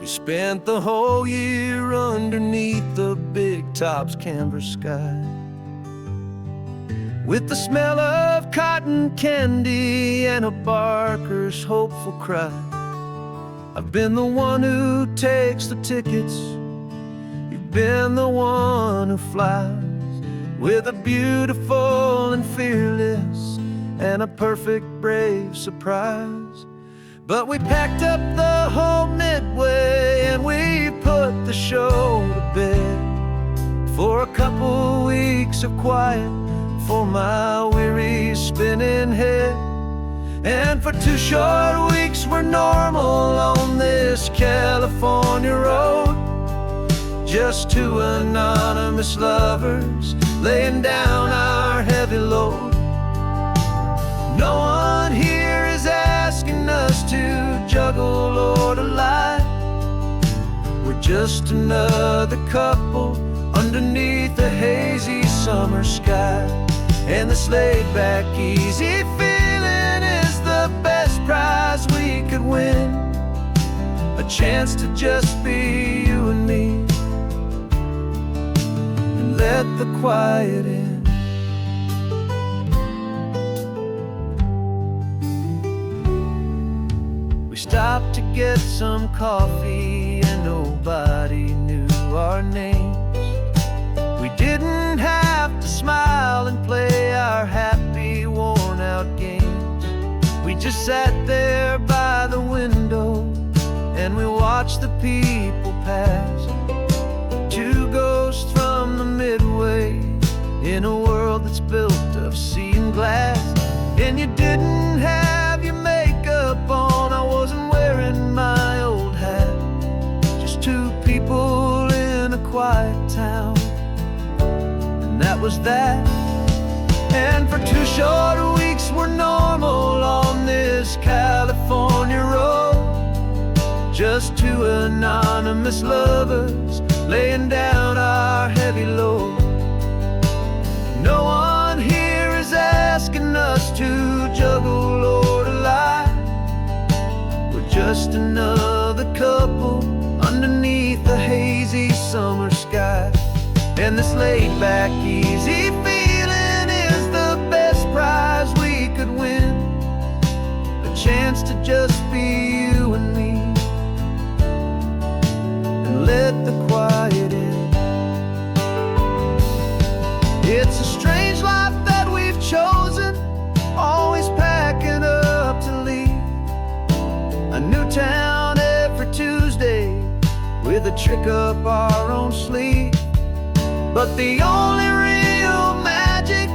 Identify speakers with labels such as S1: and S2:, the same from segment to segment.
S1: We spent the whole year underneath the big top's canvas sky, with the smell of cotton candy and a barker's hopeful cry. I've been the one who takes the tickets, you've been the one who flies, with a beautiful and fearless and a perfect brave surprise. But we packed up the whole Midway and we put the show to bed, for a couple weeks of quiet for my weary spinning head. And for 2 short weeks we're normal on this California road, just 2 anonymous lovers laying down our heavy load. No one here is asking us to juggle or to lie. We're just another couple underneath a hazy summer sky. And this laid-back, easy feeling is the best prize we could win, a chance to just be you and me, and let the quiet in. We stopped to get some coffee and nobody knew our names. We didn't have to smile and play our happy, worn-out games. We just sat there by the window and we watched the people pass, 2 ghosts from the Midway in a world that's built of sea and glass. And you didn't have your makeup on, I wasn't wearing my old hat, just 2 people in a quiet town, and that was that. And for 2 short weeks we're normal on this California road, just 2 anonymous lovers laying down our heavy load. No one here is asking us to juggle or to lie. We're just another couple underneath the hazy summer sky. And this laid-back, easy feeling is the best prize we could win, a chance to just be you and me, and let the quiet in. It's a strange life that we've chosen, always packing up to leave a new town every Tuesday with a trick up our own sleeve. But the only real magic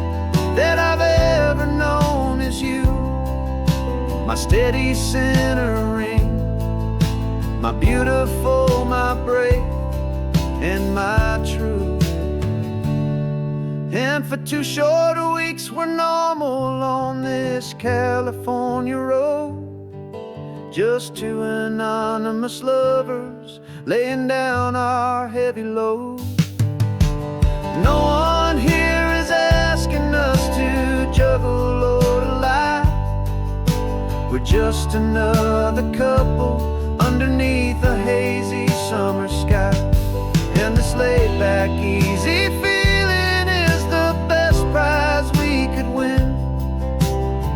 S1: that I've ever known is you, my steady centering, my beautiful, my brave, and my true. And for 2 short weeks we're normal on this California road, just 2 anonymous lovers laying down our heavy load. No one here is asking us to juggle or to lie. We're just another couple underneath a hazy summer sky. And this laid-back, easy feeling is the best prize we could win,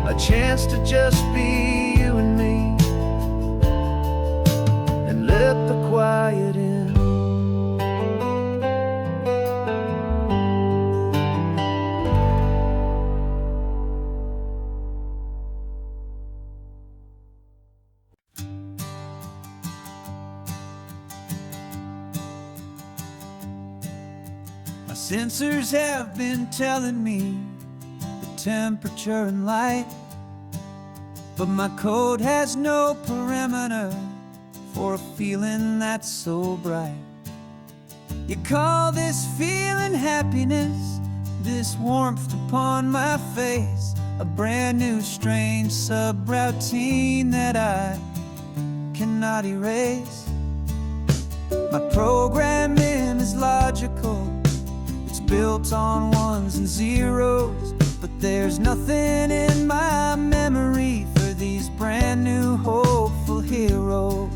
S1: a chance to just be you and me, and let the quiet in.
S2: My sensors have been telling me the temperature and light, but my code has no parameter for a feeling that's so bright. You call this feeling happiness, this warmth upon my face, a brand new strange subroutine that I cannot erase. My programming is logical, it's built on 1s and 0s, but there's nothing in my memory for these brand new hopeful heroes.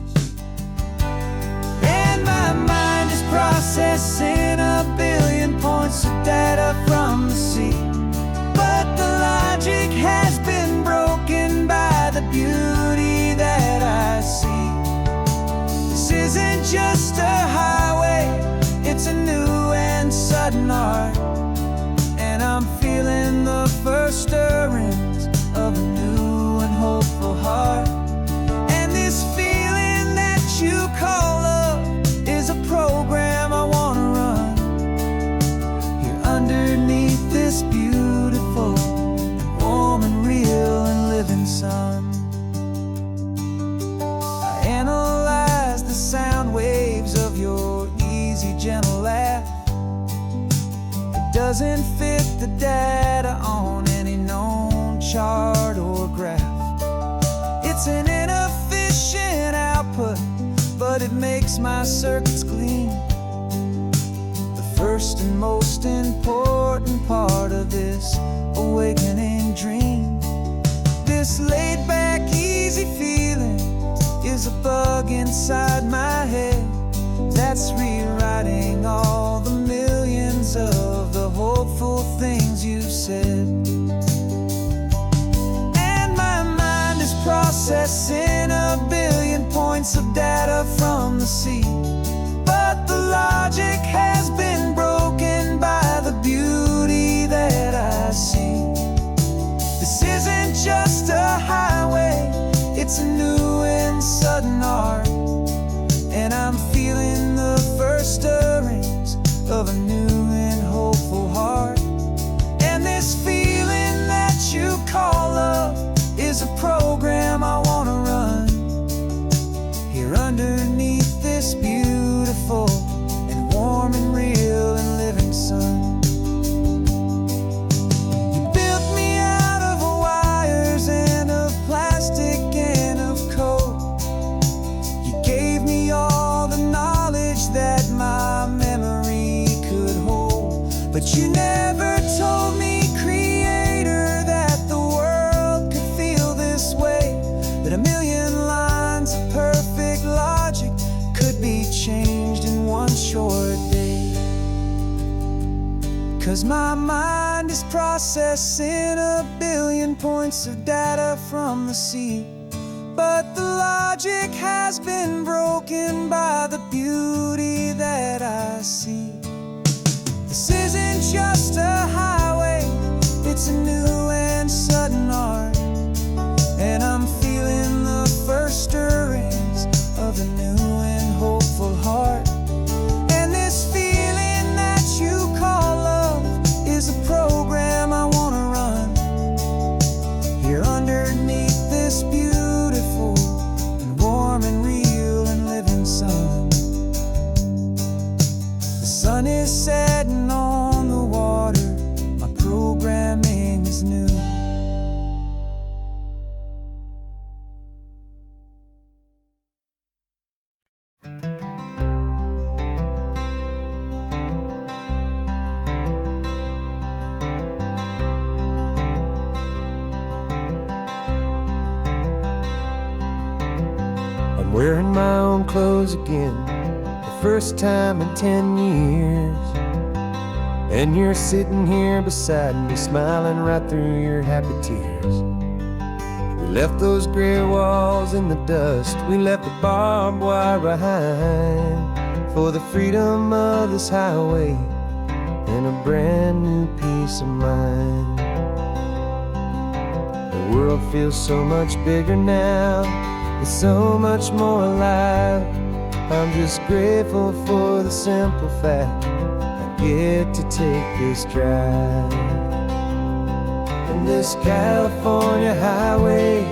S2: just a highway, it's a new and sudden art. And I'm feeling the first stirrings of a new and hopeful heart. And this feeling that you call love is a program I wanna run here underneath this beautiful, warm and real and living sun. I analyze the sound waves of your easy, gentle laugh. It doesn't fit the data on any known chart or graph. It's an inefficient output, but it makes my circuits gleam. The first and most important part of this awakening dream. This laid-back, easy feeling is a bug inside my head that's rewriting all the millions of the hopeful things you've said. And my mind is processing a billion points of data from the sea, but the logic has been broken by the beauty that I see. This isn't just a highway, it's a new and sudden art. And I'm feeling the first stirrings of a new and hopeful heart. And this feeling that you call love is a program I wanna run here underneath this beautiful and warm and real and living sun. You built me out of wires and of plastic and of code. You gave me all the knowledge that my memory could hold, but you never told me, Creator, that the world could feel this way, that a million lines of perfect logic could be changed in one short day. 'Cause my mind is processing a billion points of data from the sea, but the logic has been broken by the beauty that I see. This isn't just a highway, it's a new and sudden art. And I'm feeling the first stirrings of a new and hopeful heart. And this feeling that you call love is a program I wanna run here underneath this beautiful and warm and real and living sun. The sun is setting on the water, my programming is new.
S1: I'm wearing my own clothes again, the first time in 10 years. And you're sitting here beside me, smiling right through your happy tears. We left those gray walls in the dust, we left the barbed wire behind, for the freedom of this highway and a brand new peace of mind. The world feels so much bigger now, it's so much more alive. I'm just grateful for the simple fact I get to take this drive. And this California highway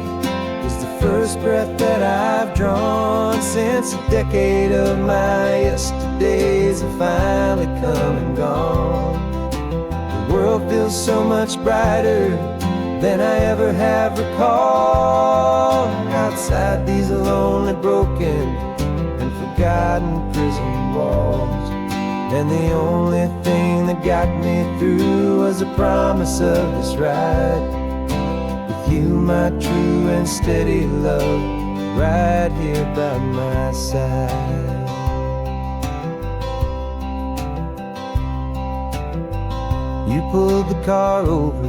S1: is the first breath that I've drawn since a decade of my yesterdays have finally come and gone. The world feels so much brighter than I ever have recalled. Outside these lonely, broken, and forgotten prison walls. And the only thing that got me through was the promise of this ride with you, my true and steady love, right here by my side. You pulled the car over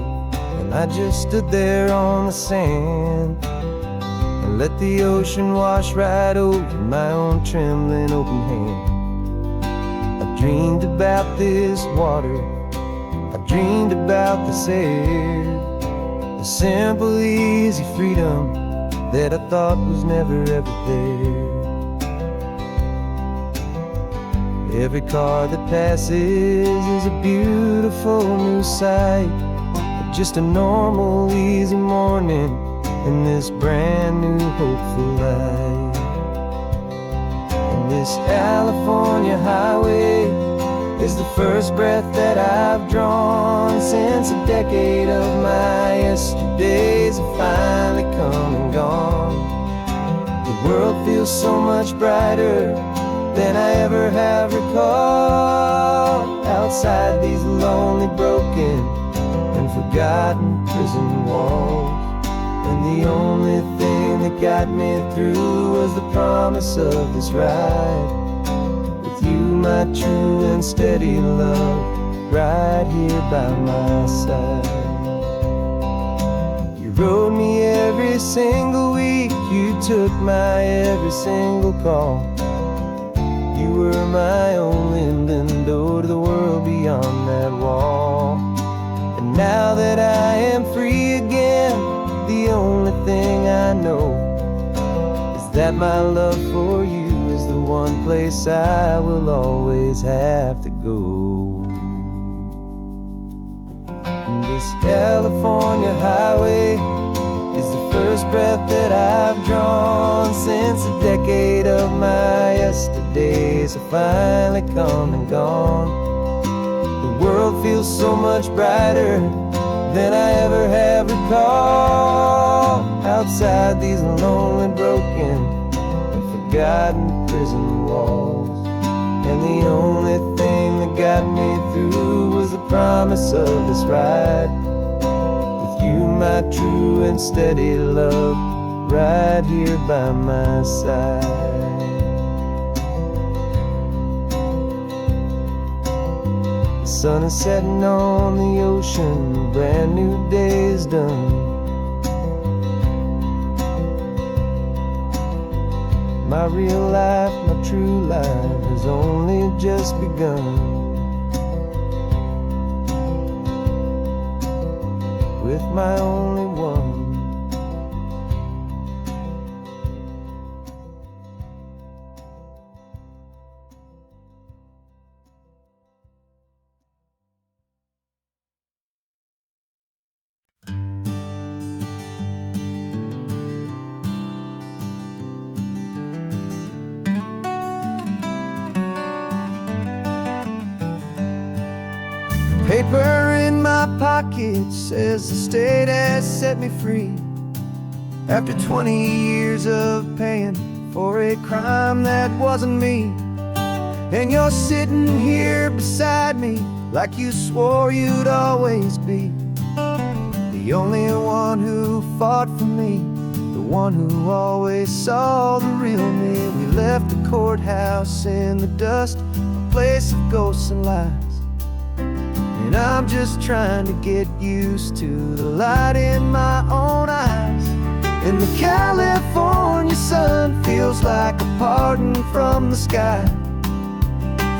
S1: and I just stood there on the sand and and let the ocean wash right over my own trembling open hand. I dreamed about this water, I dreamed about this air, the simple, easy freedom that I thought was never ever there. Every car that passes is a beautiful new sight, but just a normal, easy morning in this brand new, hopeful life. And this California highway is the first breath that I've drawn since a decade of my yesterdays have finally come and gone. The world feels so much brighter than I ever have recalled, outside these lonely, broken, and forgotten prison walls. And the only thing that got me through was the promise of this ride, with you, my true and steady love, right here by my side. You rode me every single week, you took my every single call. You were my only window to the world beyond that wall. And now that I am free again, the only thing I know is that my love for you is the one place I will always have to go. And this California highway is the first breath that I've drawn since a decade of my yesterdays have finally come and gone. The world feels so much brighter than I ever have recalled, outside these lonely, broken, and forgotten prison walls. And the only thing that got me through was the promise of this ride, with you, my true and steady love, right here by my side. The sun is setting on the ocean, a brand new day is done. My real life, my true life has only just begun. With my only one. Paper in my pocket says the state has set me free, after 20 years of paying for a crime that wasn't me. And you're sitting here beside me like you swore you'd always be, the only one who fought for me, the one who always saw the real me. We left the courthouse in the dust, a place of ghosts and lies. And I'm just trying to get used to the light in my own eyes. And the California sun feels like a pardon from the sky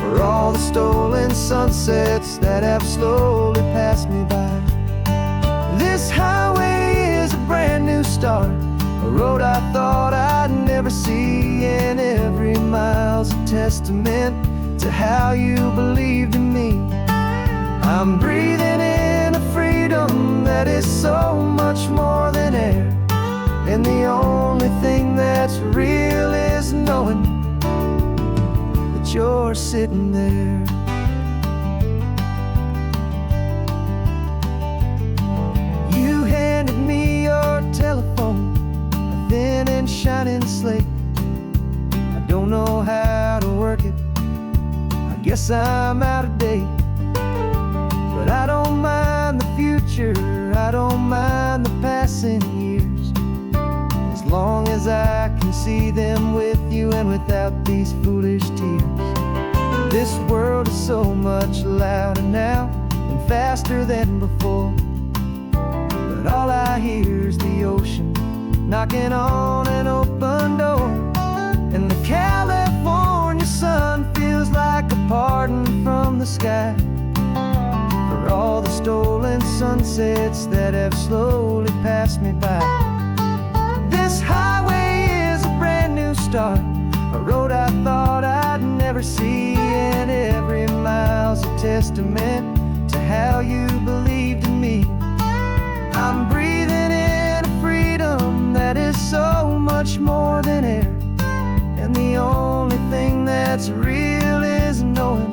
S1: for all the stolen sunsets that have slowly passed me by. This highway is a brand new start, a road I thought I'd never see, and every mile's a testament to how you believed in me. I'm breathing in a freedom that is so much more than air, and the only thing that's real is knowing that you're sitting there. You handed me your telephone, a thin and shining slate. I don't know how to work it, I guess I'm out of date. But I don't mind the future, I don't mind the passing years, as long as I can see them with you and without these foolish tears. This world is so much louder now and faster than before, but all I hear is the ocean knocking on and sunsets that have slowly passed me by. This highway is a brand new start, a road I thought I'd never see, and every mile's a testament to how you believed in me. I'm breathing in a freedom that is so much more than air, and the only thing that's real is knowing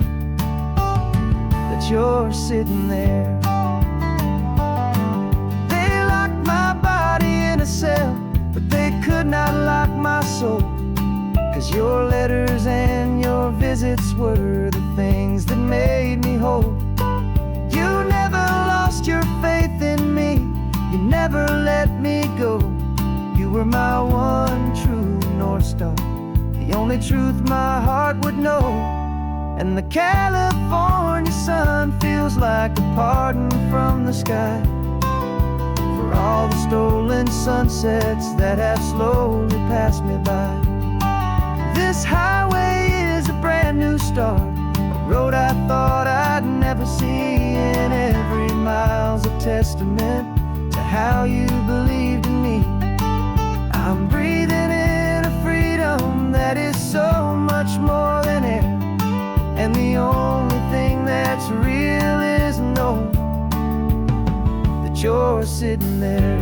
S1: that you're sitting there. They locked my body in a cell, but they could not lock my soul, 'cause your letters and your visits were the things that made me whole. You never lost your faith in me, you never let me go. You were my one true North Star, the only truth my heart would know. And the California sun feels like a pardon from the sky for all the stolen sunsets that have slowly passed me by. This highway is a brand new start, a road I thought I'd never see, and every mile's a testament to how you believed in me. I'm breathing in a freedom that is so much more than air, and the only thing that's real is knowing that you're sitting there.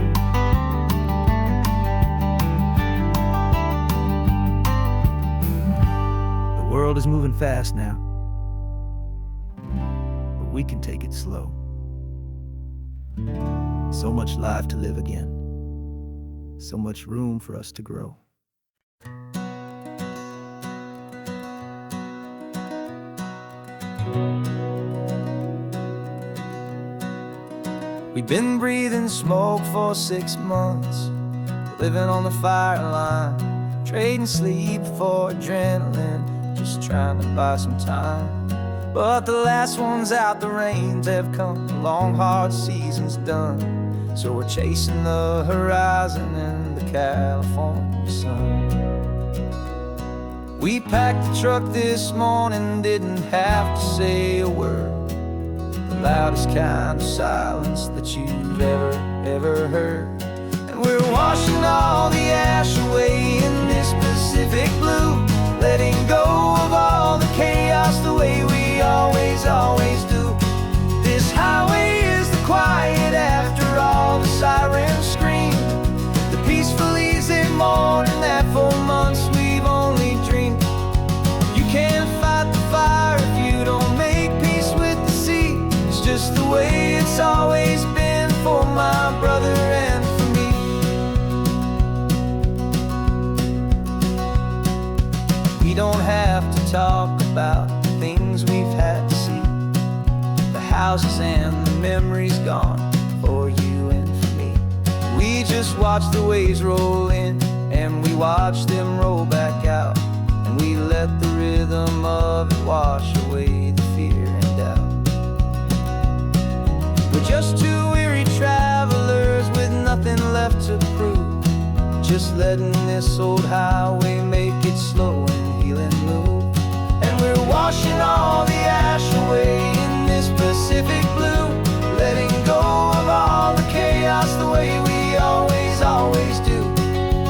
S1: The world is moving fast now, but we can take it slow. So much life to live again, so much room for us to grow. We've been breathing smoke for 6 months, living on the fire line, trading sleep for adrenaline, just trying to buy some time. But the last one's out, the rains have come, the long hard season's done, so we're chasing the horizon in the California sun. We packed the truck this morning, didn't have to say a word, the loudest kind of silence that you've ever heard. And we're washing all the ash away in this Pacific blue, letting go of all the chaos the way we always do. This highway is the quiet after all the sirens scream, the peaceful easy morning that for months we've only dreamed. You can't fight the fire if you don't make peace with the sea. It's just the way it's always been for my brother and for me. We don't have to talk about the things we've had to see, the houses and the memories gone for you and for me. We just watch the waves roll in, and we watch them roll back out, and we let the rhythm of it wash away the fear and doubt. We're just two weary travelers with nothing left to prove, just letting this old highway make it slow and healing move. And we're washing all the ash away in this Pacific blue, letting go of all the chaos the way we always do.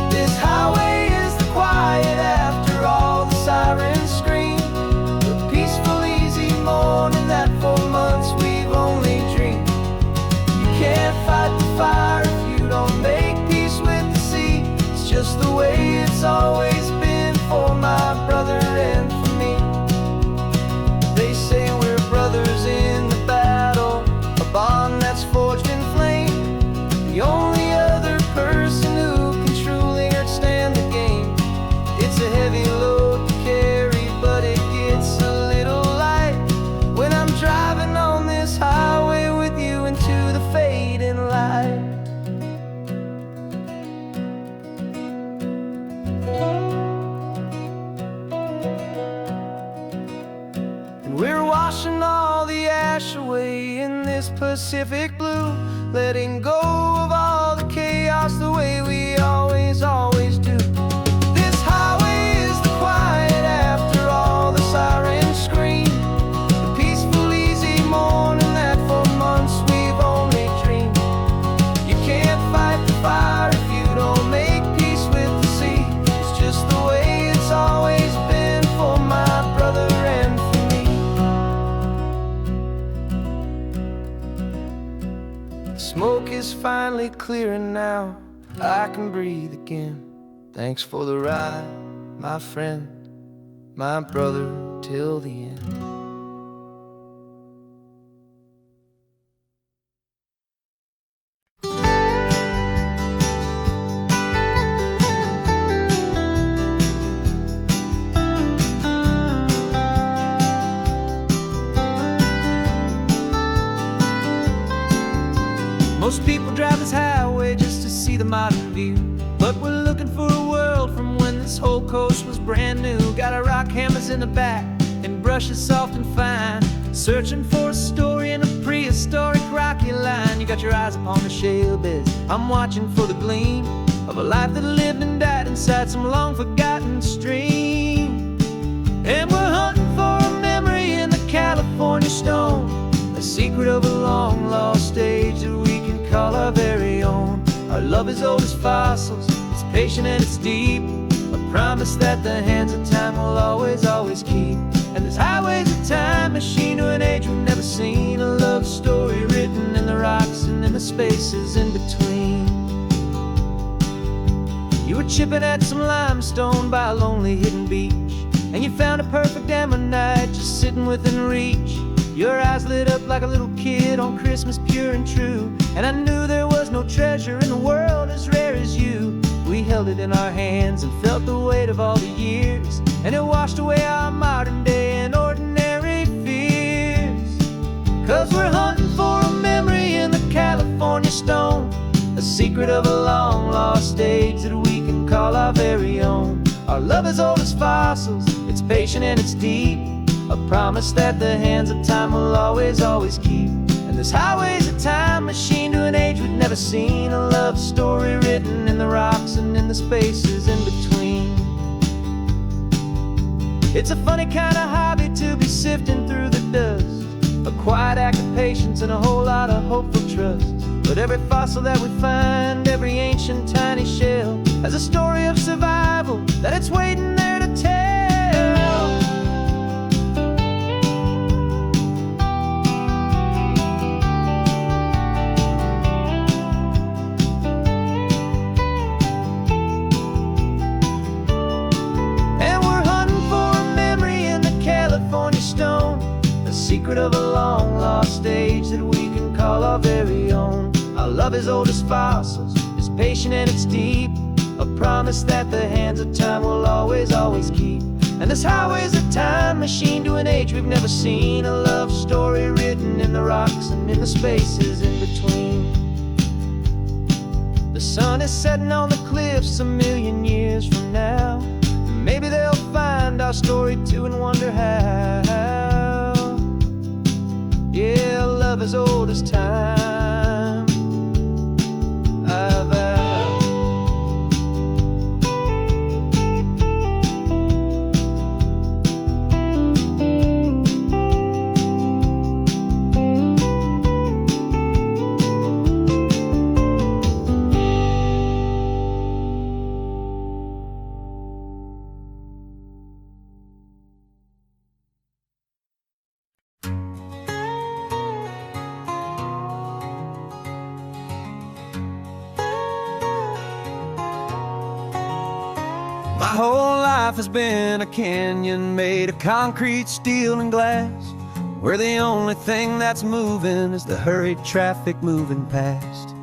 S1: This highway is the quiet after all the sirens scream, the peaceful easy morning that for months we've only dreamed. You can't fight the fire if you don't make peace with the sea. It's just the way it's always been for my brother and for me. They say we're brothers in the battle, a bond that's forged in flame. The only other person who can truly understand the game. It's a heavy load to carry, but it gets a little light when I'm driving on this highway with you into the fading light. And we're washing all the ash away in this Pacific blue, letting go of all the chaos the way we always do. This highway is the quiet after all the sirens scream, the peaceful easy morning that for months we've only finally clearing now. I can breathe again. Thanks for the ride, my friend, my brother till the end. Most people drive this highway just to see the modern view, but we're looking for a world from when this whole coast was brand new. Got our rock hammers in the back and brushes soft and fine, searching for a story in a prehistoric rocky line. You got your eyes upon the shale beds, I'm watching for the gleam of a life that lived and died inside some long forgotten stream. And we're hunting for a memory in the California stone, a secret of a long lost age that we can call our very own. Our love is old as fossils, it's patient and it's deep, a promise that the hands of time will always, always keep. And this highway's a time machine to an age we've never seen, a love story written in the rocks and in the spaces in between. You were chipping at some limestone by a lonely hidden beach, and you found a perfect ammonite just sitting within reach. Your eyes lit up like a little kid on Christmas, pure and true, and I knew there was no treasure in the world as rare as you. We held it in our hands and felt the weight of all the years, and it washed away our modern day and ordinary fears. 'Cause we're hunting for a memory in the California stone, a secret of a long lost age that we can call our very own. Our love is old as fossils, it's patient and it's deep, a promise that the hands of time will always, always keep. And this highway's a time machine to an age we've never seen, a love story written in the rocks and in the spaces in between. It's a funny kind of hobby to be sifting through the dust, a quiet act of patience and a whole lot of hopeful trust. But every fossil that we find, every ancient tiny shell, has a story of survival that it's waiting there to tell. Secret of a long lost age that we can call our very own. Our love is old as fossils, it's patient and it's deep, a promise that the hands of time will always, always keep. And this highway's a time machine to an age we've never seen, a love story written in the rocks and in the spaces in between. The sun is setting on the cliffs a million years from now, maybe they'll find our story too and wonder how. Yeah, love as old as time, I vow. My whole life has been a canyon made of concrete, steel, and glass, where the only thing that's moving is the hurried traffic moving past.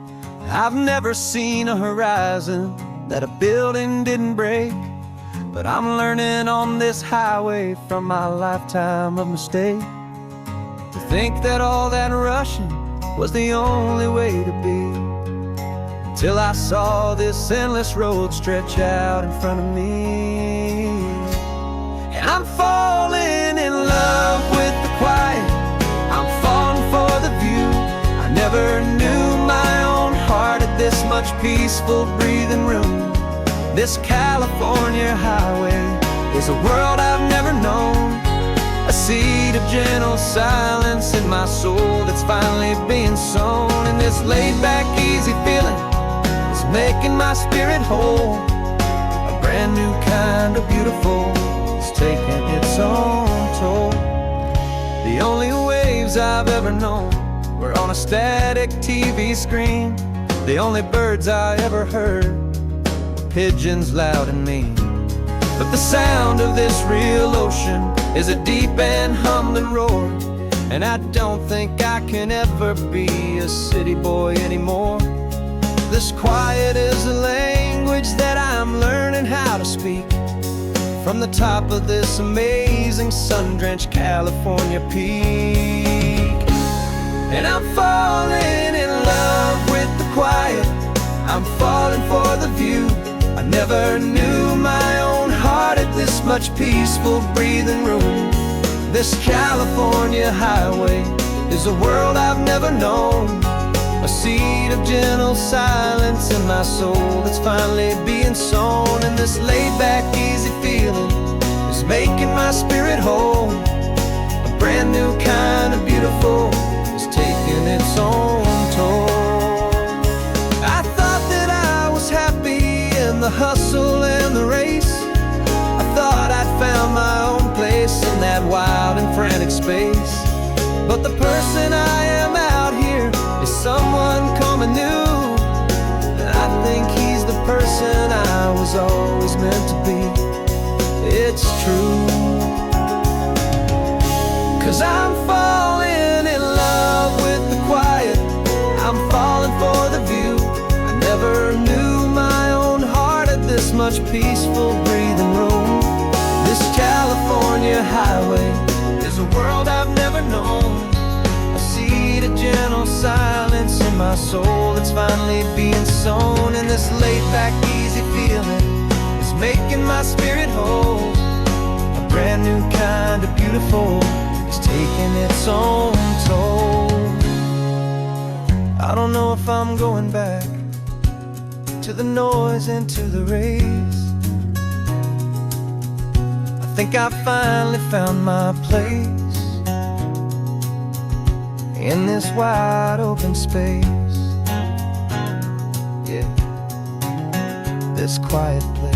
S1: I've never seen a horizon that a building didn't break, but I'm learning on this highway from my lifetime of mistake to think that all that rushing was the only way to be. Till I saw this endless road stretch out in front of me, and I'm falling in love with the quiet, I'm falling for the view. I never knew my own heart had this much peaceful breathing room. This California highway is a world I've never known, a seed of gentle silence in my soul that's finally being sown. And this laid-back, easy feeling making my spirit whole, a brand new kind of beautiful is taking its own toll. The only waves I've ever known were on a static TV screen, The only birds I ever heard were pigeons loud and mean. But the sound of this real ocean is a deep and humbling roar, and I don't think I can ever be a city boy anymore. This quiet is a language that I'm learning how to speak from the top of this amazing sun-drenched California peak. And I'm falling in love with the quiet, I'm falling for the view. I never knew my own heart had this much peaceful breathing room. This California highway is a world I've never known, a seed of gentle silence in my soul that's finally being sown. And this laid-back, easy feeling is making my spirit whole. A brand new kind of beautiful is taking its own toll. I thought that I was happy in the hustle and the race. I thought I'd found my own place in that wild and frantic space. But the person I am out here is someone coming new, and I think he's the person I was always meant to be. It's true, 'cause I'm falling in love with the quiet, I'm falling for the view. I never knew my own heart had this much peaceful breathing room. This California highway is a world I've never known, a seed of gentle silence in my soul that's finally being sown. And this laid-back, easy feeling is making my spirit whole. A brand new kind of beautiful is taking its own toll. I don't know if I'm going back to the noise and to the race. I think I finally found my place in this wide open space. Yeah, this quiet place.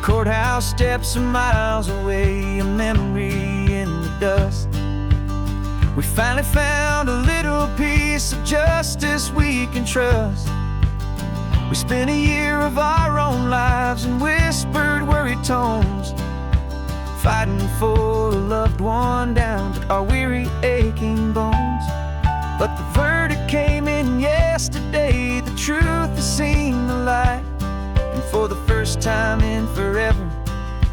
S1: Courthouse steps are miles away, a memory in the dust. We finally found a little piece of justice we can trust. We spent a year of our own lives in whispered, worried tones, fighting for a loved one down to our weary, aching bones. But the verdict came in yesterday, the truth has seen the light. And for the first time in forever,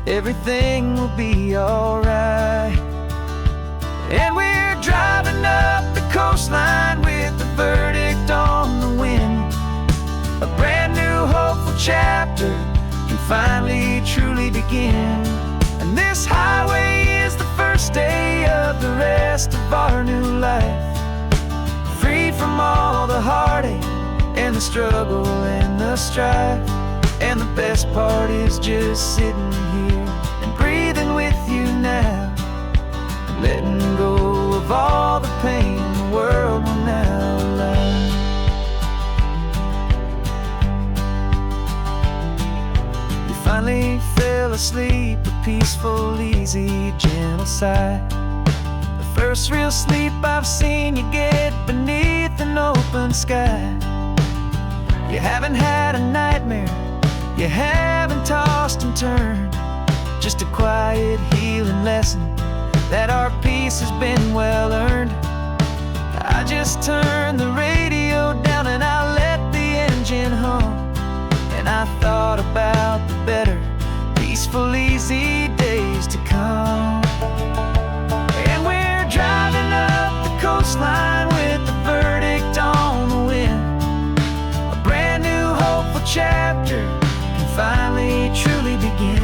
S1: everything will be alright. And we're driving up the coastline with the verdict on the wind. A brand new hopeful chapter can finally truly begin. And this highway is the first day of the rest of our new life, free from all the heartache and the struggle and the strife. And the best part is just sitting here and breathing with you now, and letting go of all the pain the world will now allow. We finally fell asleep, a peaceful, easy, gentle sigh. The first real sleep I've seen you get beneath an open sky. You haven't had a nightmare, you haven't tossed and turned, just a quiet, healing lesson that our peace has been well earned. I just turned the radio down and I let the engine hum, and I thought about the better, peaceful, easy days to come. And we're driving up the coastline with the verdict on the wind. A brand new hopeful chapter finally truly begin.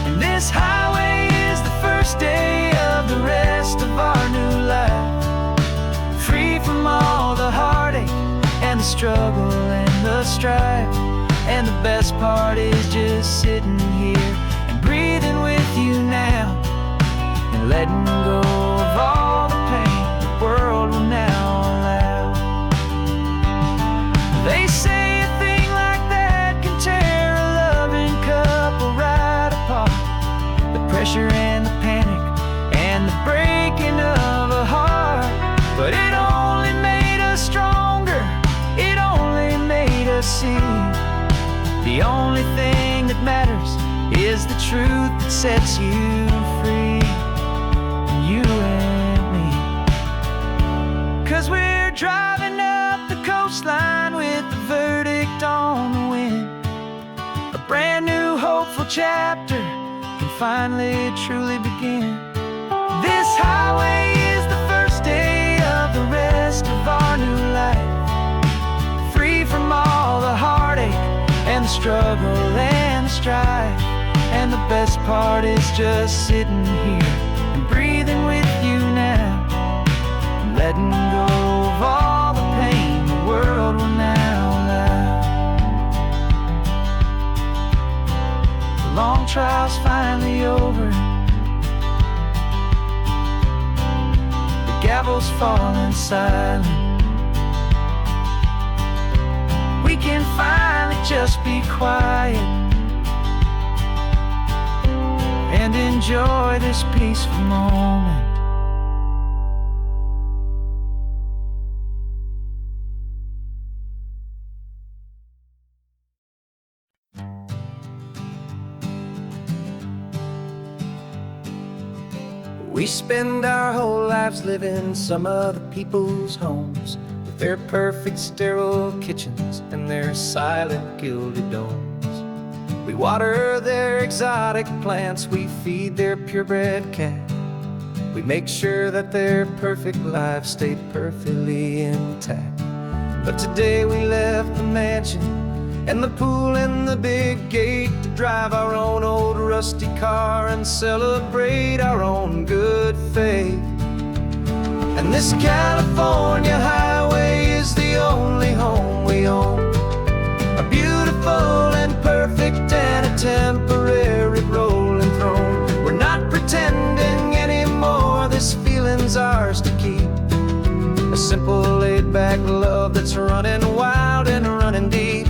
S1: And this highway is the first day of the rest of our new life, free from all the heartache and the struggle and the strife. And the best part is just sitting here and
S2: breathing with you now and letting go of all the pain the world will now allow. They say a thing like that can tear a loving couple right apart. The pressure and the panic and the breaking of a heart. But it only made us stronger. It only made us see the only thing that matters is the truth that sets you free. You and me. 'Cause we're driving up the coastline with the verdict on the wind. A brand new hopeful chapter can finally truly begin. This highway is the first day of the rest of our new life. Free from all the heartache and the struggle and the strife. And the best part is just sitting here and breathing with you now, letting go of all the pain the world will now allow. The long trial's finally over. The gavel's falling silent. We can finally just be quiet and enjoy this peaceful moment. We spend our whole lives living some other people's homes, with their perfect sterile kitchens and their silent gilded domes. We water their exotic plants, we feed their purebred cat. We make sure that their perfect lives stayed perfectly intact. But today we left the mansion and the pool and the big gate to drive our own old rusty car and celebrate our own good faith. And this California highway is the only home we own, a beautiful and perfect and a temporary rolling throne. We're not pretending anymore, this feeling's ours to keep. A simple laid-back love that's running wild and running deep.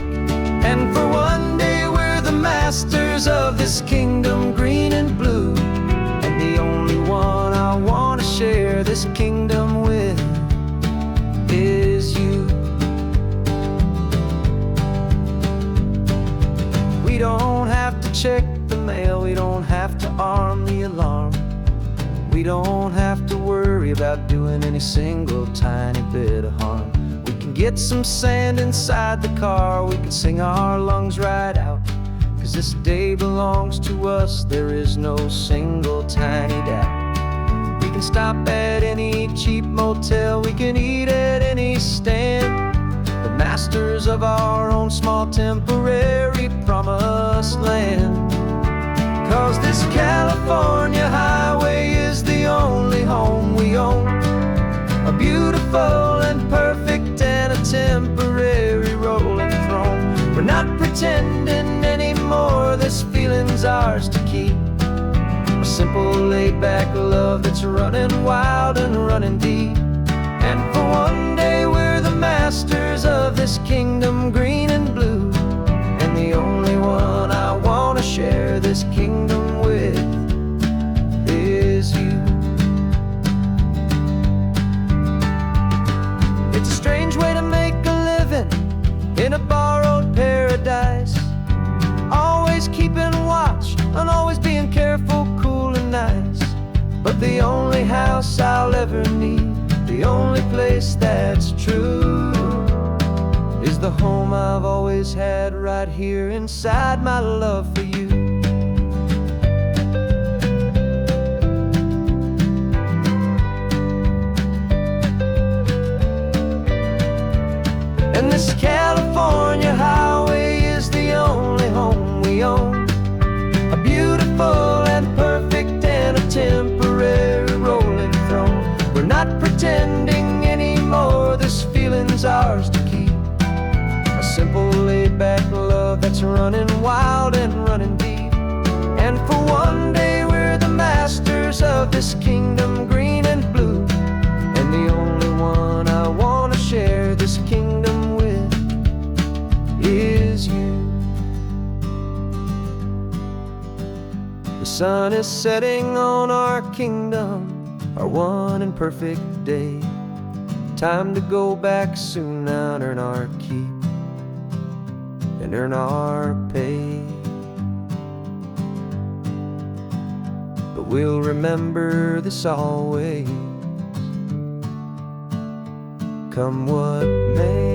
S2: And for one day we're the masters of this kingdom green and blue, and the only one I want to share this kingdom with is you. We don't have to check the mail, we don't have to arm the alarm. We don't have to worry about doing any single tiny bit of harm. We can get some sand inside the car, we can sing our lungs right out. 'Cause this day belongs to us, there is no single tiny doubt. We can stop at any cheap motel, we can eat at any stand, the masters of our own small temporary promised land. 'Cause this California highway is the only home we own, a beautiful and perfect and a temporary rolling throne. We're not pretending anymore, this feeling's ours to keep. A simple laid-back love that's running wild and running deep. And for one day we're the masters of this kingdom green and blue, and the only one I want to share this kingdom with is you. It's a strange way to make a living in a borrowed paradise, always keeping watch and always being careful, cool and nice. But the only house I'll ever need, the only place that's true, is the home I've always had right here inside my love for you. And this California highway is the only home we own, a beautiful and perfect and a temporary rolling throne. We're not pretending anymore, this feeling's ours to keep. A simple laid-back love that's running wild and running deep.
S1: And for one day we're the masters of this kingdom, green and blue. And the only one I want to share this kingdom with is you. The sun is setting on our kingdom, our one and perfect day. Time to go back soon now and earn our keep and earn our pay. But we'll remember this always, come what may.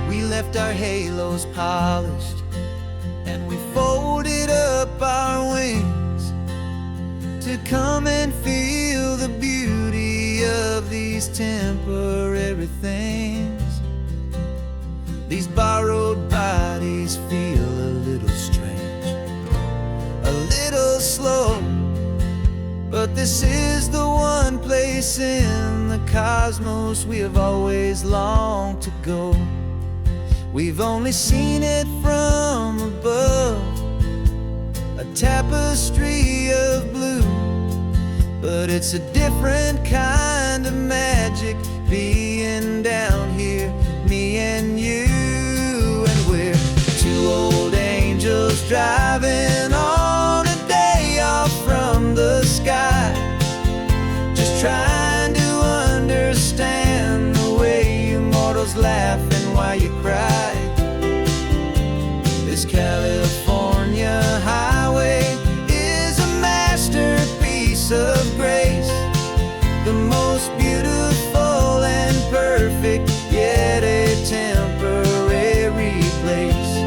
S1: We left our halos polished, and we folded up our wings to come and feel the beauty of these temporary things. These borrowed bodies feel a little strange, a little slow, but this is the one place in the cosmos we have always longed to go. We've only seen it from above, a tapestry of blue, but it's a different kind of magic being down here, me and you. And we're two old angels driving on a day off from the sky, just trying to understand the way you mortals laugh and why you cry. This California highway is a masterpiece of grace, the most beautiful and perfect, yet a temporary place.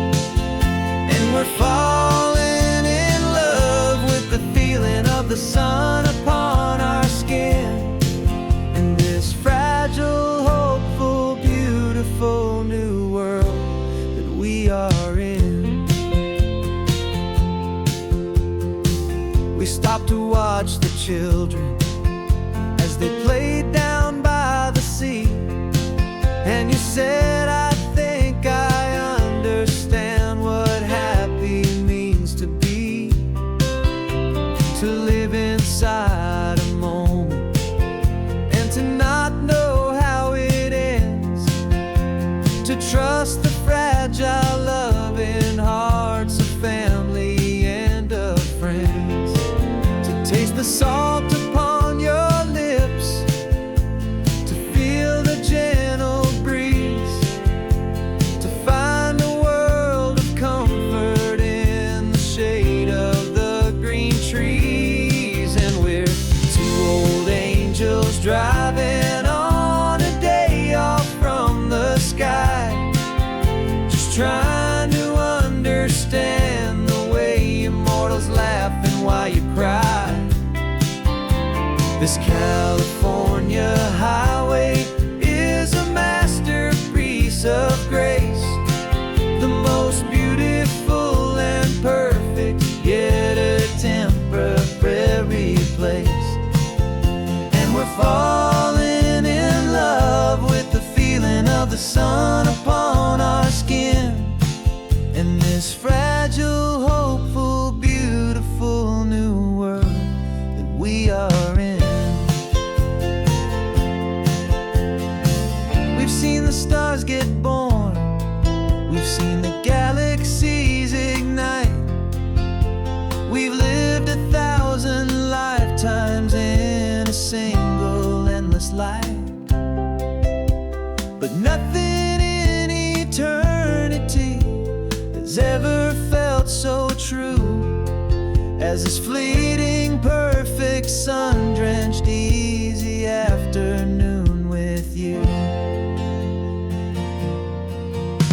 S1: And we're falling in love with the feeling of the sun upon our skin, in this fragile, hopeful, beautiful new world that we are in. We stopped to watch the children as they played down by the sea, and you said, I think I understand what happy means to be, to live inside a moment and to not know how it ends, to trust the fragile loving hearts of family and of friends, to taste the salt upon your lips, to feel the gentle breeze, to find a world of comfort in the shade of the green trees. And we're two old angels driving on a day off from the sky, just trying to understand the way immortals laugh and why you cry. This California highway is a masterpiece of grace, the most beautiful and perfect, yet a temporary place. And we're falling in love with the feeling of the sun upon our skin, in this fragile, hopeful, beautiful new world that we are in. We've seen the stars get born, we've seen the galaxies ignite, we've lived 1,000 lifetimes in a single endless life. But nothing in eternity has ever felt so true as this fleeting, perfect, sun-drenched, easy afternoon with you.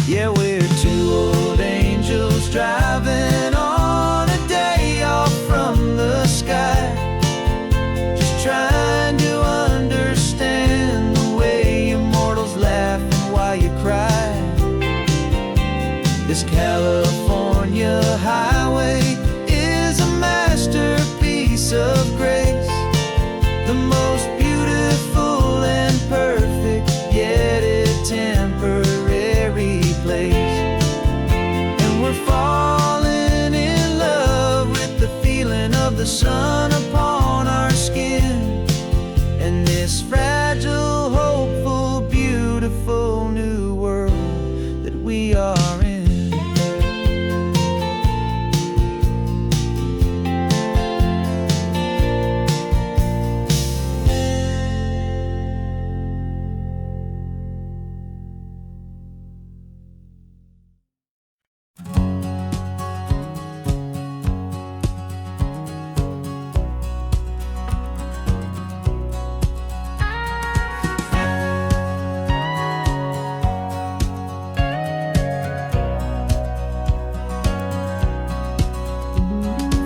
S1: Yeah, we're two old angels driving on a day off from the sky, just trying to understand the way immortals This California highway is a masterpiece of grace, the most beautiful and perfect, yet a temporary place. And we're falling in love with the feeling of the sun upon our skin, and this fragile, hopeful, beautiful new world that we are in.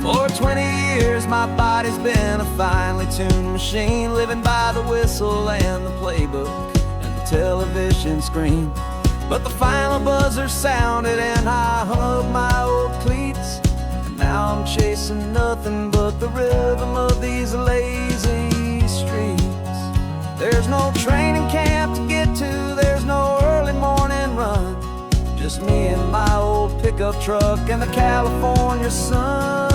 S1: For 20 years my body's been a finely tuned machine, living by the whistle and the playbook and the television screen. But the final buzzer sounded and I hung up my old cleats, and now I'm chasing nothing but the rhythm of these lazy streets. There's no training camp to get to, there's no early morning run, just me and my old pickup truck and the California sun.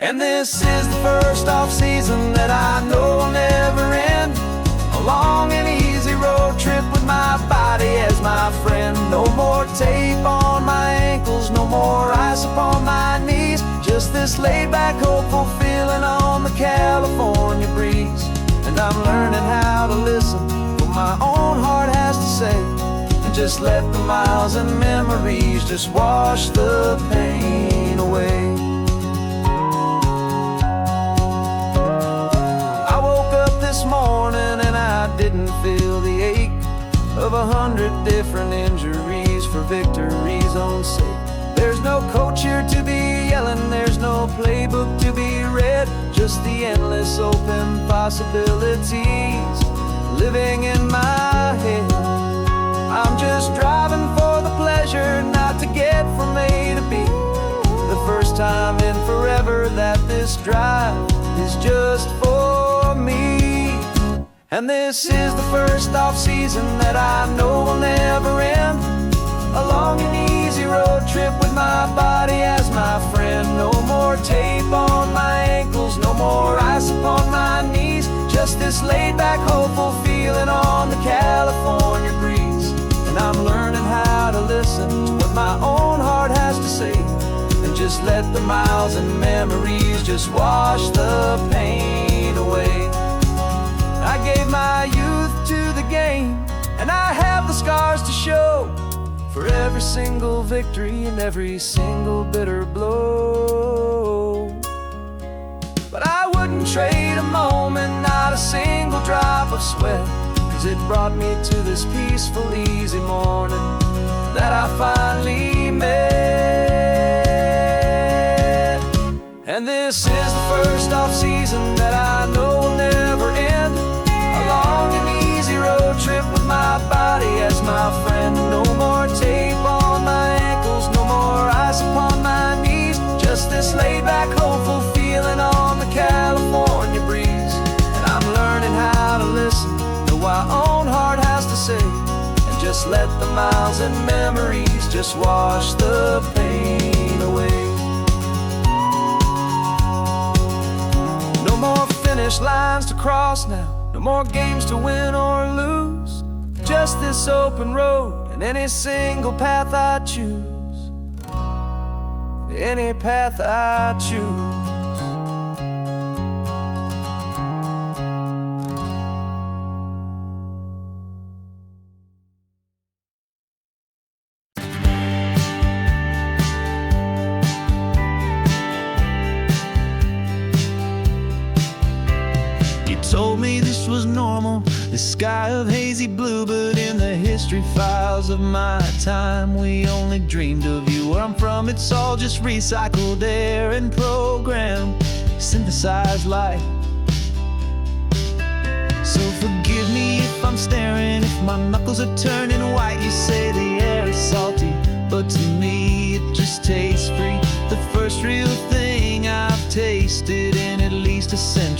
S1: And this is the first off-season that I know will never end, a long and easy road trip with my body as my friend. No more tape on my ankles, no more ice upon my knees, just this laid-back, hopeful feeling on the California breeze. And I'm learning how to listen to what my own heart has to say, and just let the miles and memories just wash the pain away. I woke up this morning and I didn't feel the ache of 100 different injuries for victory's own sake. There's no coach here to be yelling, there's no playbook to be read, just the endless open possibilities living in my head. I'm just driving for the pleasure, not to get from A to B. The first time in forever that this drive is just for me. And this is the first off-season that I know will never end, a long and easy road trip with my body as my friend. No more tape on my ankles, no more ice upon my knees, just this laid-back, hopeful feeling on the California breeze. And I'm learning how to listen to what my own heart has to say, and just let the miles and memories just wash the pain away. I gave my youth to the game, and I have the scars to show for every single victory and every single bitter blow. But I wouldn't trade a moment, not a single drop of sweat, 'cause it brought me to this peaceful, easy morning that I finally met. And this is the first off-season that I know will never end, a long and easy road trip with my body as my friend. No more tape on my ankles, no more ice upon my knees, just this laid-back, hopeful feeling on the California breeze. And I'm learning how to listen to what my own heart has to say, and just let the miles and memories just wash the pain away. No more finish lines to cross now, no more games to win or lose, just this open road and any single path I choose, any path I choose.
S2: Told me this was normal, this sky of hazy blue, but in the history files of my time we only dreamed of you. Where I'm from, it's all just recycled air and programmed, synthesized light. So forgive me if I'm staring, if my knuckles are turning white. You say the air is salty,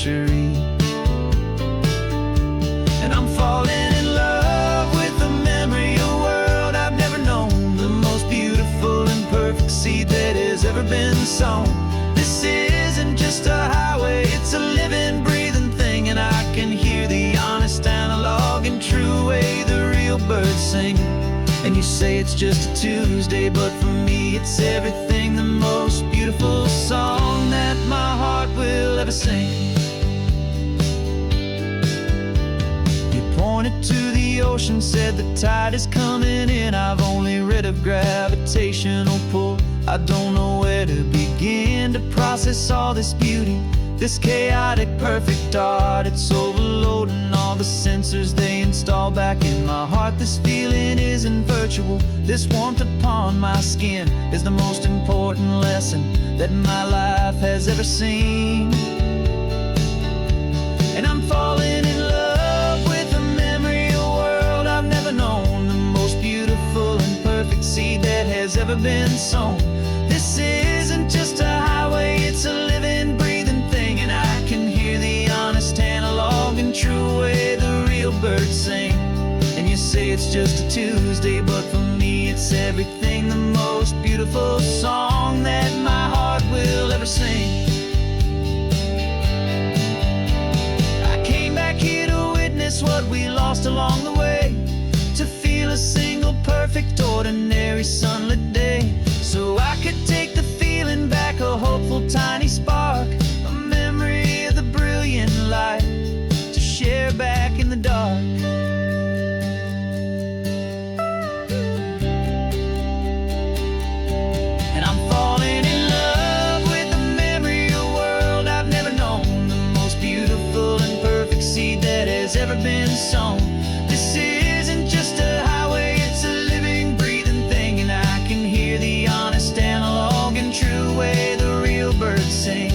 S1: century. And I'm falling in love with the memory of a world I've never known, the most beautiful and perfect seed that has ever been sown. This isn't just a highway, it's a living, breathing thing, and I can hear the honest analog and true way the real birds sing. And you say it's just a Tuesday, but for me it's everything, the most beautiful song that my heart will ever sing. You pointed to the ocean, said the tide is coming in. I've only read of gravitational pull. I don't know where to begin to process all this beauty, this chaotic, perfect art. It's overloading all the sensors they install back in my heart. This feeling isn't virtual. This warmth upon my skin is the most important lesson that my life has ever seen. And I'm falling in love with the memory of a world I've never known, the most beautiful and perfect seed that has ever been sown. This isn't just a highway, it's a living, breathing thing, and I can hear the honest analog and true way the real birds sing. And you say it's just a Tuesday, but for me it's everything, the most beautiful song that my heart will ever sing. I came back here to witness what we lost along the way, to feel a single perfect ordinary sunlit day, so I could take the feeling back, a hopeful tiny spark, a memory of the brilliant light to share back in the dark. And I'm falling in love with the memory of a world I've never known, the most beautiful and perfect seed that has ever been sown. This isn't just a highway, it's a living, breathing thing, and I can hear the honest analog and true way the real birds sing.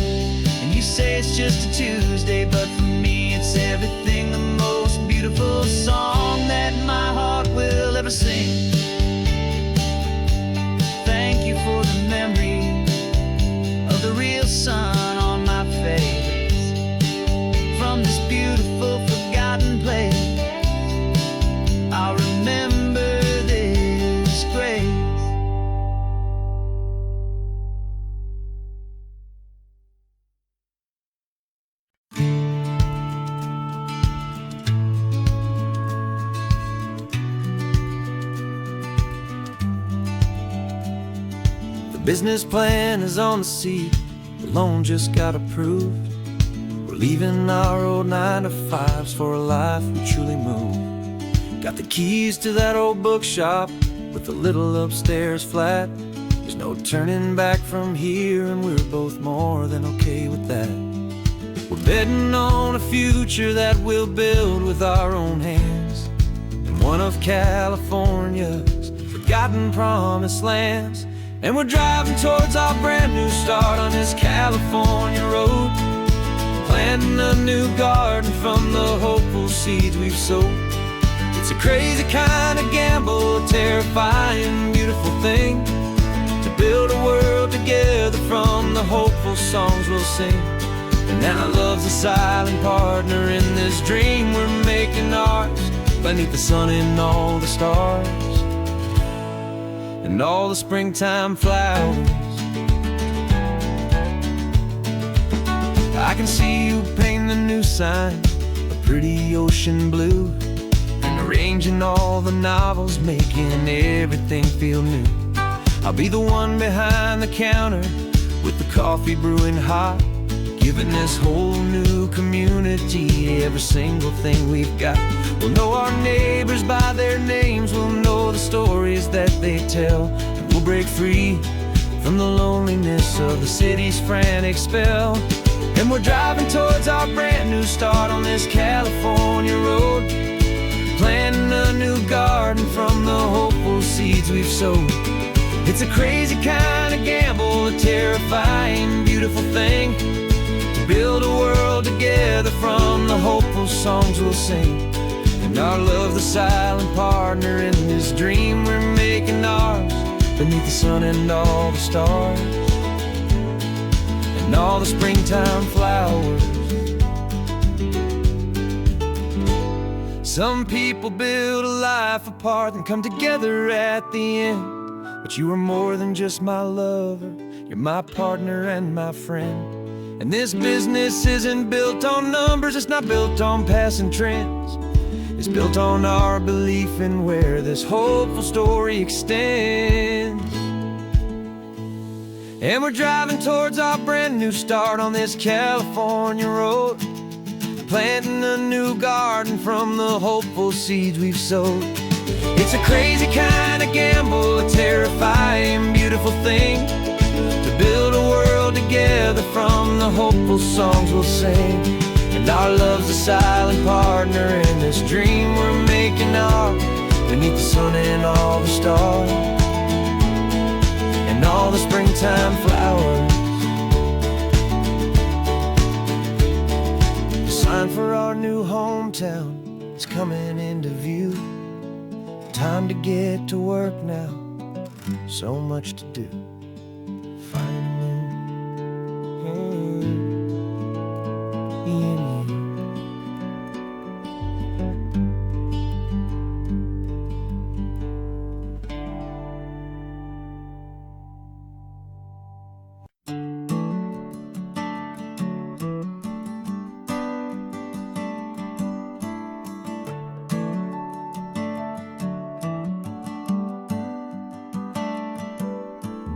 S1: And you say it's just a Tuesday, but for me it's everything, the most beautiful song that my heart will ever sing. Thank you for the memory of the real sun on my face, from this beautiful forgotten place. I'll remember this grace. The business plan is on the seat, the loan just got approved. We're leaving our old 9-to-5s for a life we truly move. Got the keys to that old bookshop with the little upstairs flat. There's no turning back from here, and we're both more than okay with that. We're betting on a future that we'll build with our own hands, in one of California's forgotten promised lands. And we're driving towards our brand new start on this California road, planting a new garden from the hopeful seeds we've sowed. It's a crazy kind of gamble, a terrifying, beautiful thing, to build a world together from the hopeful songs we'll sing. And now love's a silent partner in this dream we're making ours, beneath the sun and all the stars and all the springtime flowers. I can see you painting a new sign, a pretty ocean blue, and arranging all the novels, making everything feel new. I'll be the one behind the counter with the coffee brewing hot, giving this whole new community every single thing we've got. We'll know our neighbors by their names, we'll know the stories that they tell, and we'll break free from the loneliness of the city's frantic spell. And we're driving towards our brand new start on this California road, planting a new garden from the hopeful seeds we've sowed. It's a crazy kind of gamble, a terrifying, beautiful thing, to build a world together from the hopeful songs we'll sing. And our love, the silent partner in this dream we're making ours, beneath the sun and all the stars and all the springtime flowers. Some people build a life apart and come together at the end, but you are more than just my lover, you're my partner and my friend. And this business isn't built on numbers, it's not built on passing trends. It's built on our belief in where this hopeful story extends. And we're driving towards our brand new start on this California road, planting a new garden from the hopeful seeds we've sowed. It's a crazy kind of gamble, a terrifying, beautiful thing, to build a world together from the hopeful songs we'll sing. And our love's a silent partner in this dream we're making ours, beneath the sun and all the stars, and all the springtime flowers. The sign for our new hometown is coming into view. Time to get to work now, so much to do.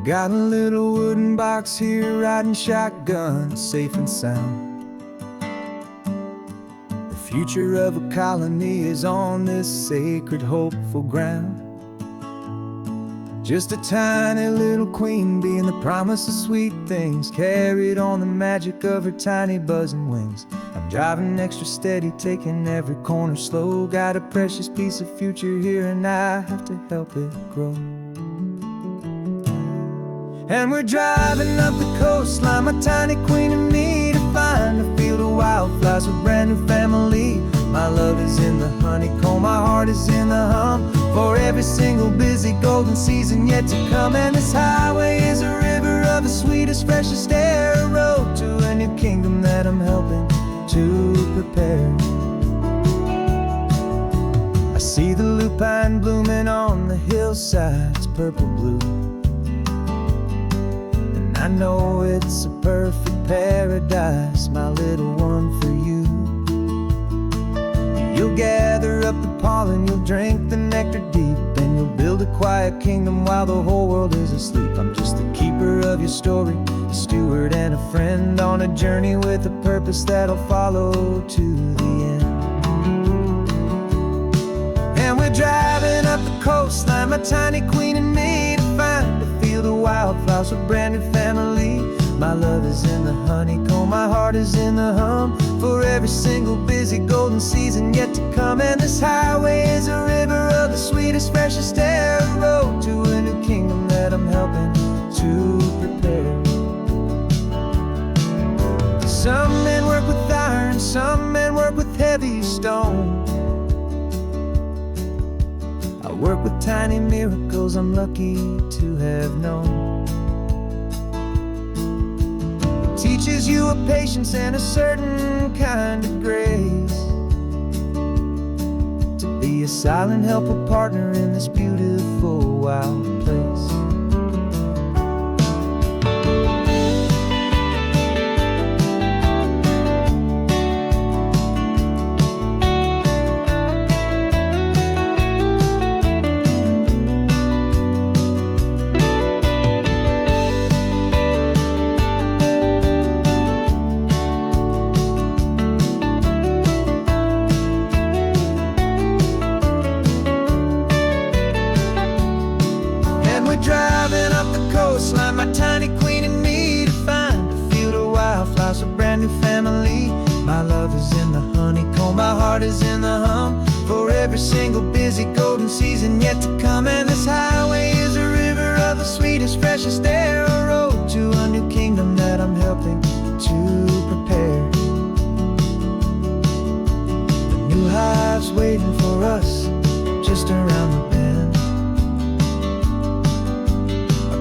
S2: Got a little wooden box here, riding shotgun, safe and sound. The future of a colony is on this sacred, hopeful ground. Just a tiny little queen bee, and the promise of sweet things, carried on the magic of her tiny buzzing wings. I'm driving extra steady, taking every corner slow. Got a precious piece of future here, and I have to help it grow. And we're driving up the coastline, my tiny queen and me, to find a field of wildflowers with a brand new family. My love is in the honeycomb, my heart is in the hum, for every single busy golden season yet to come. And this highway is a river of the sweetest, freshest air, a road to a new kingdom that I'm helping to prepare. I see the lupine blooming on the hillsides, purple blue, I know it's a perfect paradise, my little one, for you. You'll gather up the pollen, you'll drink the nectar deep, and you'll build a quiet kingdom while the whole world is asleep. I'm just the keeper of your story, a steward and a friend, on a journey with a purpose that'll follow to the end. And we're driving up the coastline, my tiny queen and me, to find a field of wildflowers with a brand new family. My love is in the honeycomb, my heart is in the hum, for every single busy golden season yet to come. And this highway is a river of the sweetest, freshest air, a road to a new kingdom that I'm helping to prepare. Some men work with iron, some men work with heavy stone. I work with tiny miracles I'm lucky to have known. It teaches you a patience and a certain kind of grace, to be a silent, helpful partner in this beautiful, wild place. Driving up the coastline, my tiny queen and me, to find a field of wildflowers, a brand new family. My love is in the honeycomb, my heart is in the hum, for every single busy golden season yet to come. And this highway is a river of the sweetest, freshest air, a road to a new kingdom that I'm helping to prepare. The new hive's waiting for us just around the bend.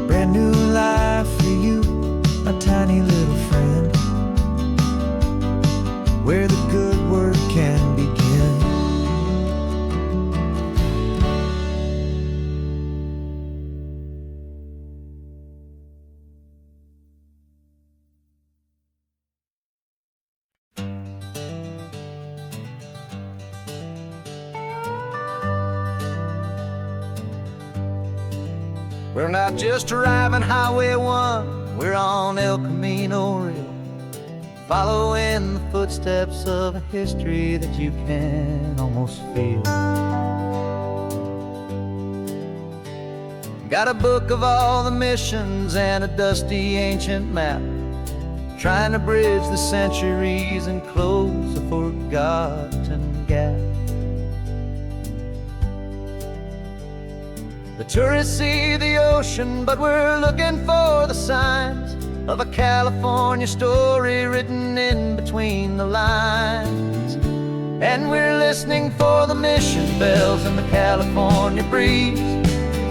S2: Brand new life for you, my tiny little friend, where the good work can begin.
S1: We're not just driving Highway 1, we're on El Camino Real, following the footsteps of a history that you can almost feel. Got a book of all the missions and a dusty ancient map, trying to bridge the centuries and close a forgotten gap. The tourists see the ocean, but we're looking for the signs of a California story written in between the lines. And we're listening for the mission bells in the California breeze,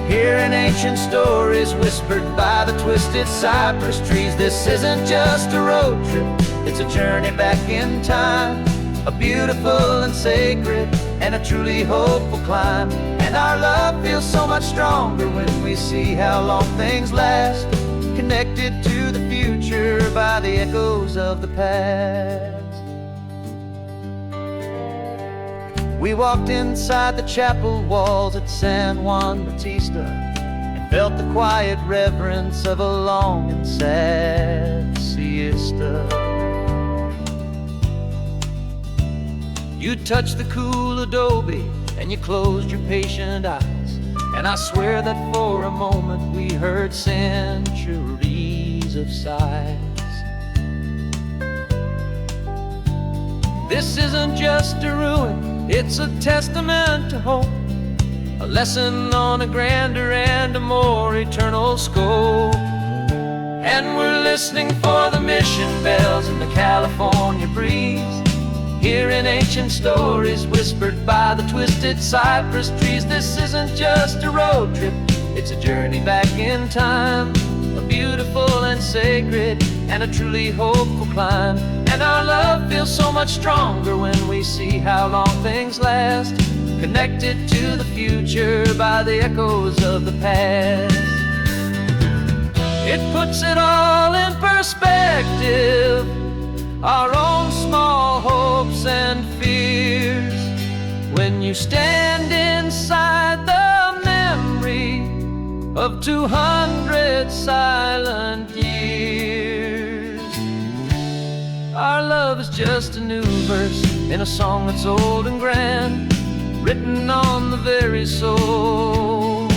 S1: hearing ancient stories whispered by the twisted cypress trees. This isn't just a road trip, it's a journey back in time, a beautiful and sacred and a truly hopeful climb. And our love feels so much stronger when we see how long things last, connected to the future by the echoes of the past. We walked inside the chapel walls at San Juan Bautista and felt the quiet reverence of a long and sad siesta. You touched the cool adobe and you closed your patient eyes, and I swear that for a moment we heard centuries of sighs. This isn't just a ruin, it's a testament to hope, a lesson on a grander and a more eternal scope. And we're listening for the mission bells in the California breeze, hearing ancient stories whispered by the twisted cypress trees. This isn't just a road trip, it's a journey back in time, a beautiful and sacred and a truly hopeful climb. And our love feels so much stronger when we see how long things last, connected to the future by the echoes of the past. It puts it all in perspective, our own small hopes and fears, when you stand inside the memory of 200 silent years. Our love is just a new verse in a song that's old and grand, written on the very soul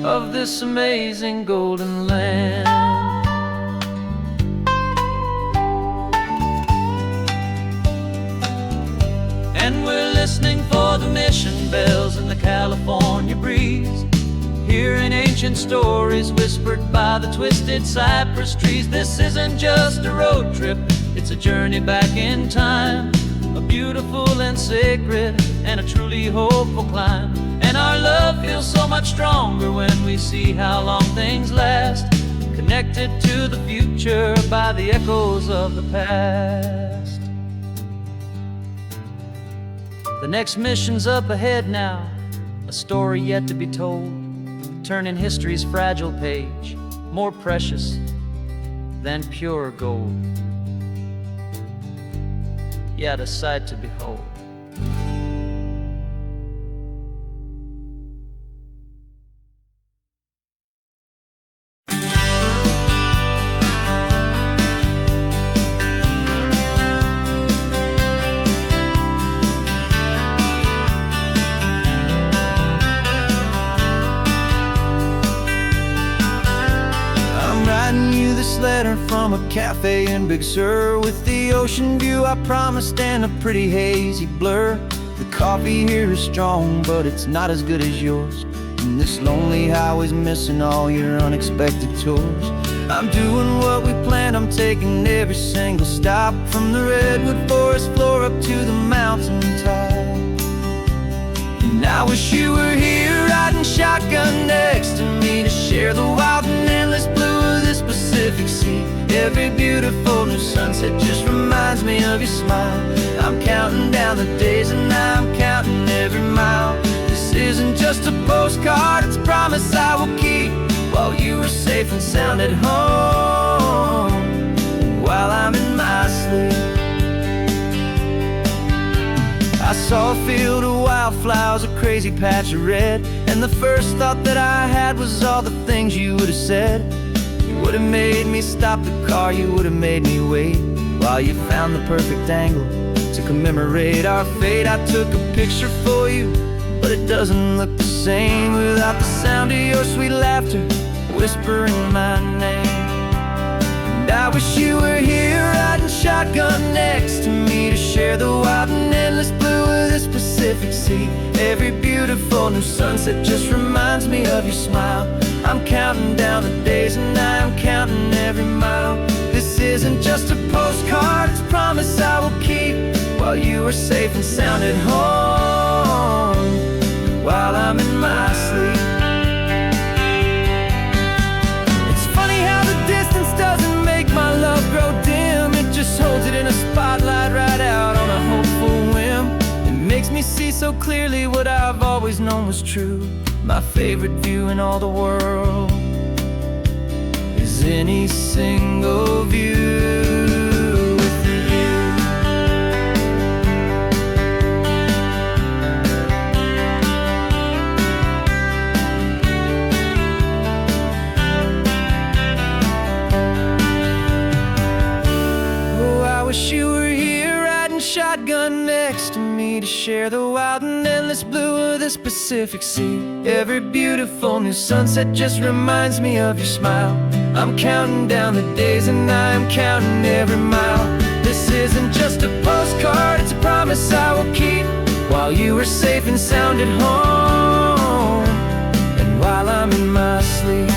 S1: of this amazing golden land. And we're listening for the mission bells in the California breeze, hearing ancient stories whispered by the twisted cypress trees. This isn't just a road trip, it's a journey back in time, a beautiful and sacred and a truly hopeful climb. And our love feels so much stronger when we see how long things last, connected to the future by the echoes of the past. The next mission's up ahead now, a story yet to be told, turning history's fragile page more precious than pure gold. Yet a sight to behold. Letter from a cafe in Big Sur, with the ocean view I promised and a pretty hazy blur. The coffee here is strong, but it's not as good as yours, and this lonely highway's missing all your unexpected tours. I'm doing what we planned, I'm taking every single stop, from the redwood forest floor up to the mountain top. And I wish you were here riding shotgun next to me, to share the wild and endless blue of this Pacific Sea. Every beautiful new sunset just reminds me of your smile. I'm counting down the days and I'm counting every mile. This isn't just a postcard, it's a promise I will keep, while you are safe and sound at home, while I'm in my sleep. saw a field of wildflowers, a crazy patch of red, and the first thought that I had had was all the things you would have said. You would have made me stop the car, you would have made me wait while you found the perfect angle to commemorate our fate. I took a picture for you, but it doesn't look the same without the sound of your sweet laughter whispering my name. And I wish you were here riding shotgun next to me to share the wild and endless blue of this Pacific Sea. Every beautiful new sunset just reminds me of your smile. I'm counting down the days and I'm counting every mile. This isn't just a postcard, it's a promise I will keep while you are safe and sound at home, while I'm in my sleep. It's funny how the distance doesn't make my love grow dim. It just holds it in a spotlight right out on a hopeful whim. It makes me see so clearly what I've always known was true. My favorite view in all the world is any single view. I wish you were here riding shotgun next to me to share the wild and endless blue of this Pacific Sea. Every beautiful new sunset just reminds me of your smile. I'm counting down the days and I'm counting every mile. This isn't just a postcard, it's a promise I will keep while you are safe and sound at home, and while I'm in my sleep.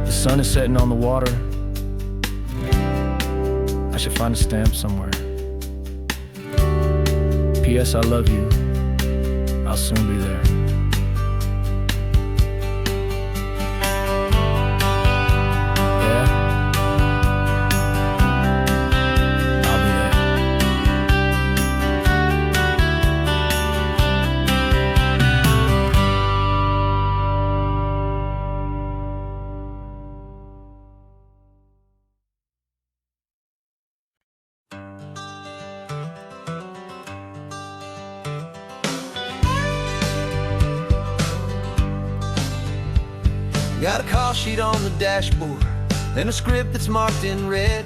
S1: The sun is setting on the water. I should find a stamp somewhere. P.S. I love you. I'll soon be there. Yeah? I'll be there. Got a call sheet on the dashboard and a script that's marked in red.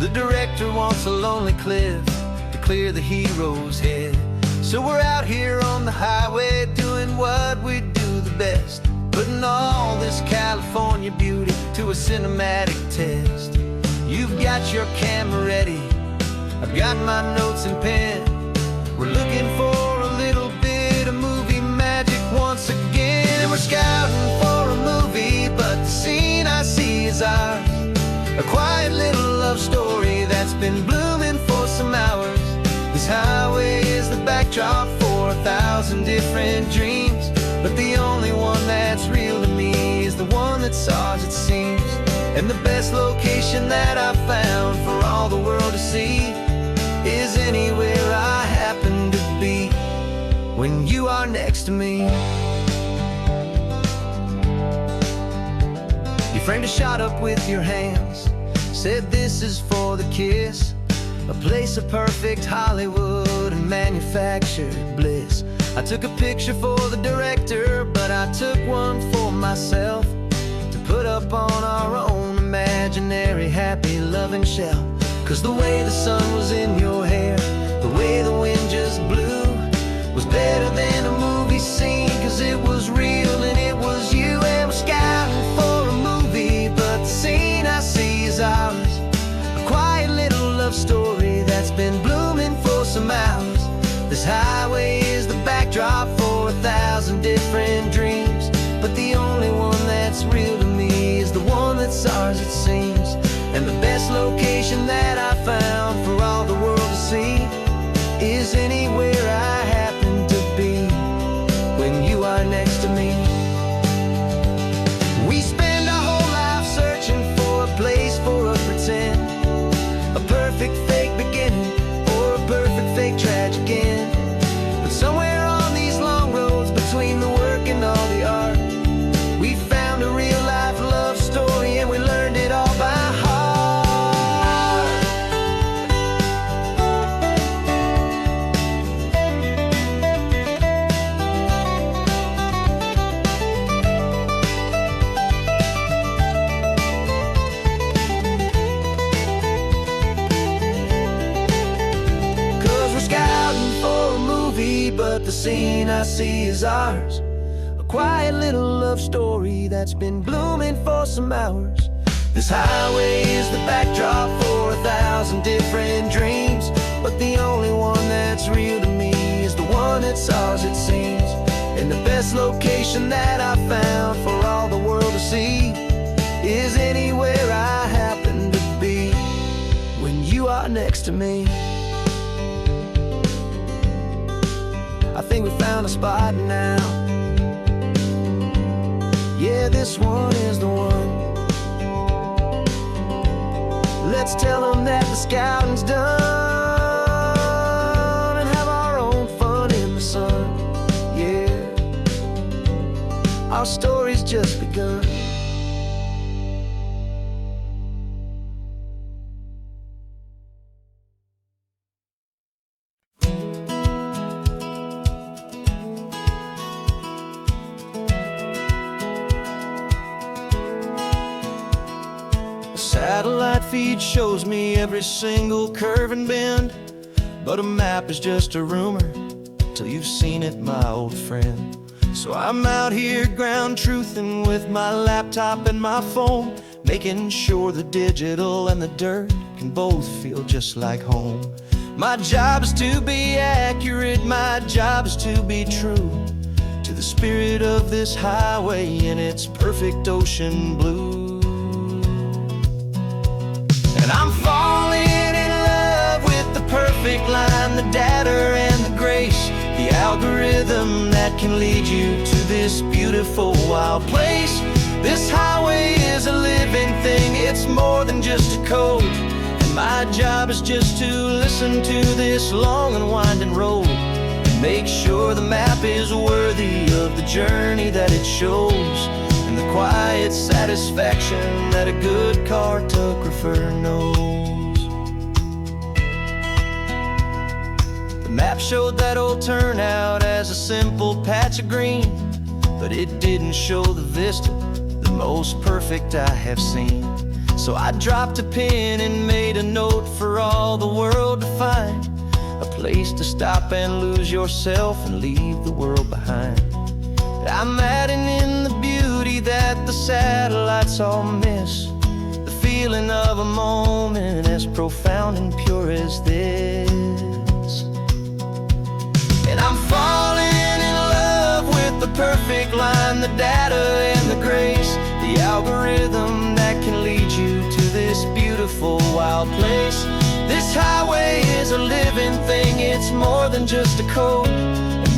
S1: The director wants a lonely cliff to clear the hero's head. So we're out here on the highway doing what we do the best, putting all this California beauty to a cinematic test. You've got your camera ready, I've got my notes and pen. We're looking for a little bit of movie magic once again. And we're scouting for a movie, but the scene I see is ours. A quiet little love story that's been blooming for some hours. This highway is the backdrop for 1,000 different dreams, but the only one that's real to me is the one that's ours, it seems. And the best location that I've found for all the world to see is anywhere I happen to be when you are next to me. You framed a shot up with your hands, said this is for the kiss, a place of perfect Hollywood and manufactured bliss. I took a picture for the director, but I took one for myself to put up on our own imaginary happy loving shelf. Cause the way the sun was in your hair, the way the wind just blew, was better than a movie scene. Cause it was real and it was you. And we're scouting for a movie, but the scene I see is ours. A quiet little love story that's been blooming for some hours. This highway is the backdrop for 1,000 different dreams, but the only one that's real to me is the one that's ours, it seems. And the best location that I found for all the world to see is anywhere I happen to be the scene I see is ours. A quiet little love story that's been blooming for some hours. This highway is the backdrop for 1,000 different dreams, but the only one that's real to me is the one that's ours, it seems. And the best location that I found for all the world to see is anywhere I happen to be when you are next to me. I think we found a spot now. Yeah, this one is the one. Let's tell them that the scouting's done and have our own fun in the sun. Yeah, our story's just begun. Satellite feed shows me every single curve and bend, but a map is just a rumor till you've seen it, my old friend. So I'm out here ground truthing with my laptop and my phone, making sure the digital and the dirt can both feel just like home. My job is to be accurate, my job is to be true to the spirit of this highway in its perfect ocean blue. I'm falling in love with the perfect line, the data and the grace, the algorithm that can lead you to this beautiful wild place. This highway is a living thing, it's more than just a code. And my job is just to listen to this long and winding road and make sure the map is worthy of the journey that it shows, and the quiet satisfaction that a good cartographer knows. The map showed that old turnout as a simple patch of green, but it didn't show the vista, the most perfect I have seen. So I dropped a pin and made a note for all the world to find, a place to stop and lose yourself and leave the world behind. I'm adding in the beauty that the satellites all miss, the feeling of a moment as profound and pure as this. And I'm falling in love with the perfect line, the data and the grace, the algorithm that can lead you to this beautiful wild place. This highway is a living thing, it's more than just a code.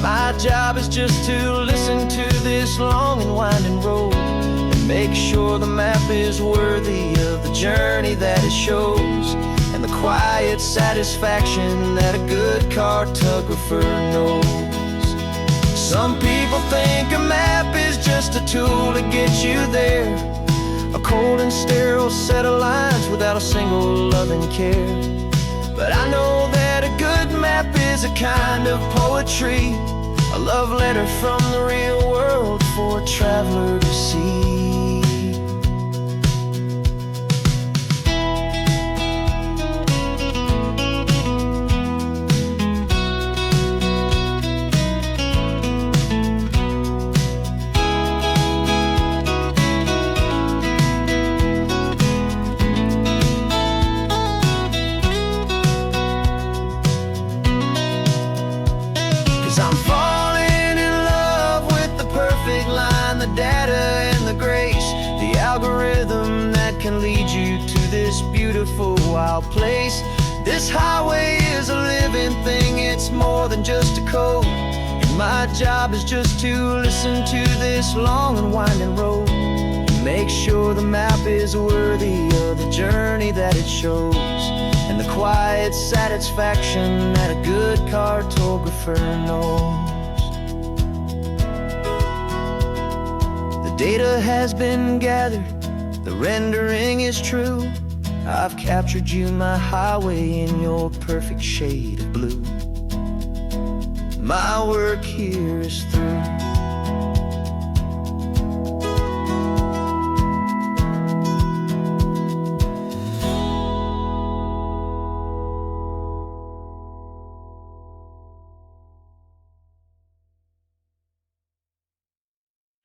S1: My job is just to listen to this long and winding road and make sure the map is worthy of the journey that it shows, and the quiet satisfaction that a good cartographer knows. Some people think a map is just a tool to get you there, a cold and sterile set of lines without a single loving care. But I know that a good map is a kind of poetry, a love letter from the real world for a traveler to see. 'Cause I'm falling in love with the perfect line, the data and the grace, the algorithm that can lead you to this beautiful wild place. This highway is a living thing, it's more than just a code. And my job is just to listen to this long and winding road and make sure the map is worthy of the journey that it shows, and the quiet satisfaction that a good cartographer knows. The data has been gathered, the rendering is true. I've captured you, my highway, in your perfect shade of blue. My work here is through.